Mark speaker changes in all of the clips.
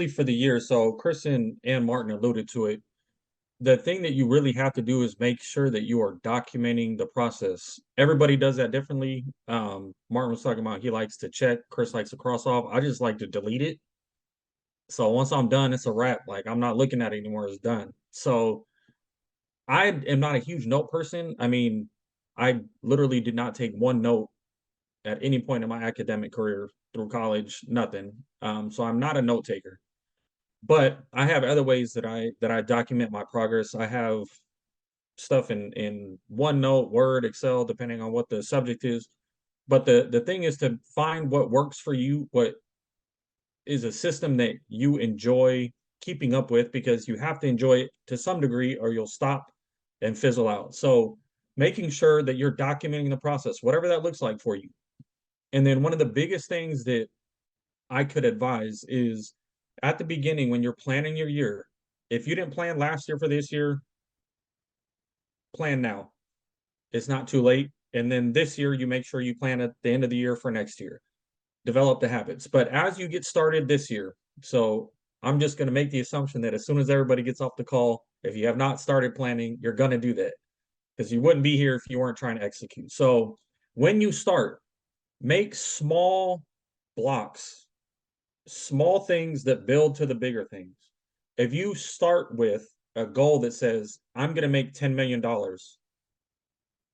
Speaker 1: honestly, for the year, so Chris and Martin alluded to it. The thing that you really have to do is make sure that you are documenting the process. Everybody does that differently. Martin was talking about he likes to check, Chris likes to cross off. I just like to delete it. So once I'm done, it's a wrap. Like I'm not looking at it anymore, it's done. So I am not a huge note person. I mean, I literally did not take one note at any point in my academic career through college, nothing. So I'm not a note taker. But I have other ways that I document my progress. I have stuff in OneNote, Word, Excel, depending on what the subject is. But the thing is to find what works for you, what is a system that you enjoy keeping up with, because you have to enjoy it to some degree or you'll stop and fizzle out. So making sure that you're documenting the process, whatever that looks like for you. And then one of the biggest things that I could advise is at the beginning when you're planning your year, if you didn't plan last year for this year, plan now. It's not too late. And then this year, you make sure you plan at the end of the year for next year. Develop the habits. But as you get started this year, so I'm just going to make the assumption that as soon as everybody gets off the call, if you have not started planning, you're going to do that because you wouldn't be here if you weren't trying to execute. So when you start, make small blocks, small things that build to the bigger things. If you start with a goal that says, I'm going to make $10 million,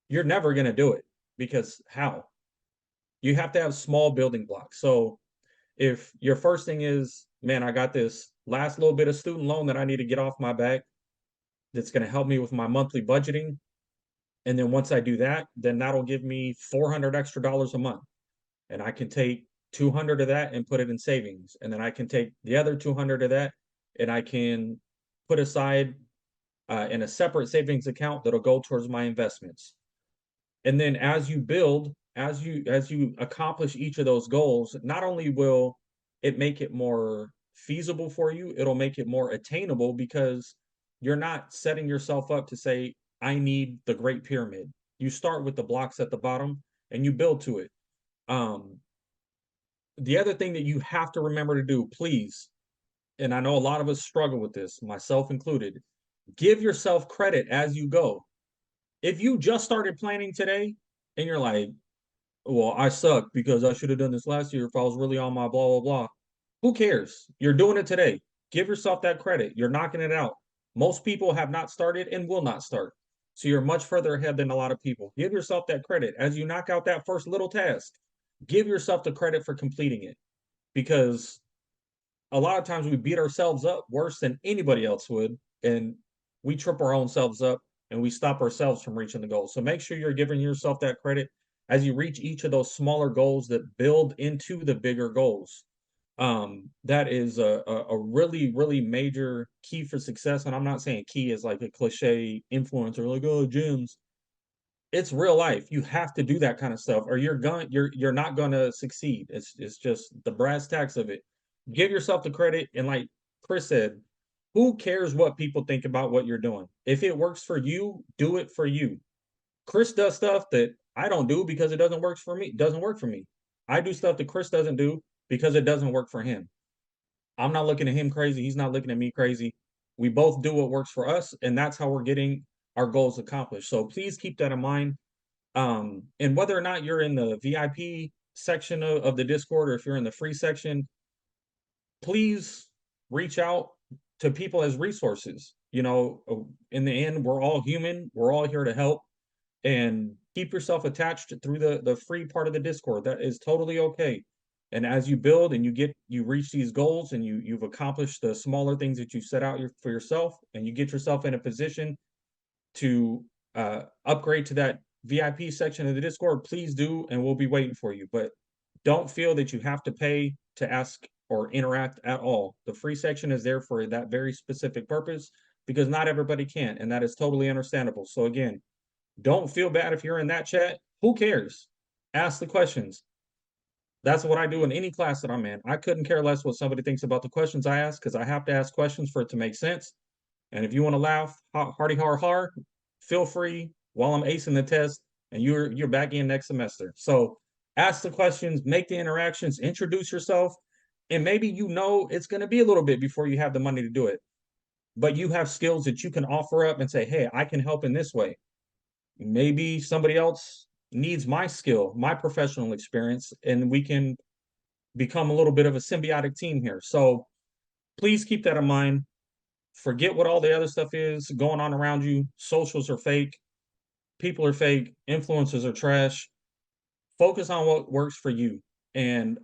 Speaker 1: you're never going to do it because how? You have to have small building blocks. So if your first thing is, man, I got this last little bit of student loan that I need to get off my back that's going to help me with my monthly budgeting. And then once I do that, then that'll give me 400 extra dollars a month. And I can take 200 of that and put it in savings. And then I can take the other 200 of that and I can put aside in a separate savings account that'll go towards my investments. And then as you build, as you accomplish each of those goals, not only will it make it more feasible for you, it'll make it more attainable because you're not setting yourself up to say, I need the Great Pyramid. You start with the blocks at the bottom and you build to it. Um, the other thing that you have to remember to do, please, and I know a lot of us struggle with this, myself included, give yourself credit as you go. If you just started planning today and you're like, well, I suck because I should have done this last year if I was really on my blah, blah, blah. Who cares? You're doing it today. Give yourself that credit. You're knocking it out. Most people have not started and will not start. So you're much further ahead than a lot of people. Give yourself that credit. As you knock out that first little task, give yourself the credit for completing it because a lot of times we beat ourselves up worse than anybody else would. And we trip our own selves up and we stop ourselves from reaching the goal. So make sure you're giving yourself that credit as you reach each of those smaller goals that build into the bigger goals. That is a really, really major key for success. And I'm not saying key is like a cliche influencer, like, oh, gyms. It's real life. You have to do that kind of stuff, or you're not gonna succeed. It's just the brass tacks of it. Give yourself the credit, and like Chris said, who cares what people think about what you're doing? If it works for you, do it for you. Chris does stuff that I don't do because it doesn't work for me. It doesn't work for me. I do stuff that Chris doesn't do because it doesn't work for him. I'm not looking at him crazy. He's not looking at me crazy. We both do what works for us, and that's how we're getting our goals accomplished. So please keep that in mind. And whether or not you're in the VIP section of the Discord or if you're in the free section, please reach out to people as resources. In the end, we're all human. We're all here to help and keep yourself attached through the free part of the Discord. That is totally okay. And as you build and you reach these goals and you've accomplished the smaller things that you set out for yourself and you get yourself in a position to upgrade to that VIP section of the Discord, please do, and we'll be waiting for you. But don't feel that you have to pay to ask or interact at all. The free section is there for that very specific purpose because not everybody can, and that is totally understandable. So again, don't feel bad if you're in that chat. Who cares? Ask the questions. That's what I do in any class that I'm in. I couldn't care less what somebody thinks about the questions I ask because I have to ask questions for it to make sense. And if you want to laugh, hardy har har, feel free while I'm acing the test and you're back in next semester. So ask the questions, make the interactions, introduce yourself, And maybe you know it's going to be a little bit before you have the money to do it, but you have skills that you can offer up and say, hey, I can help in this way. Maybe somebody else needs my skill, my professional experience, and we can become a little bit of a symbiotic team here. So please keep that in mind. Forget what all the other stuff is going on around you. Socials are fake, people are fake, influencers are trash. Focus on what works for you. And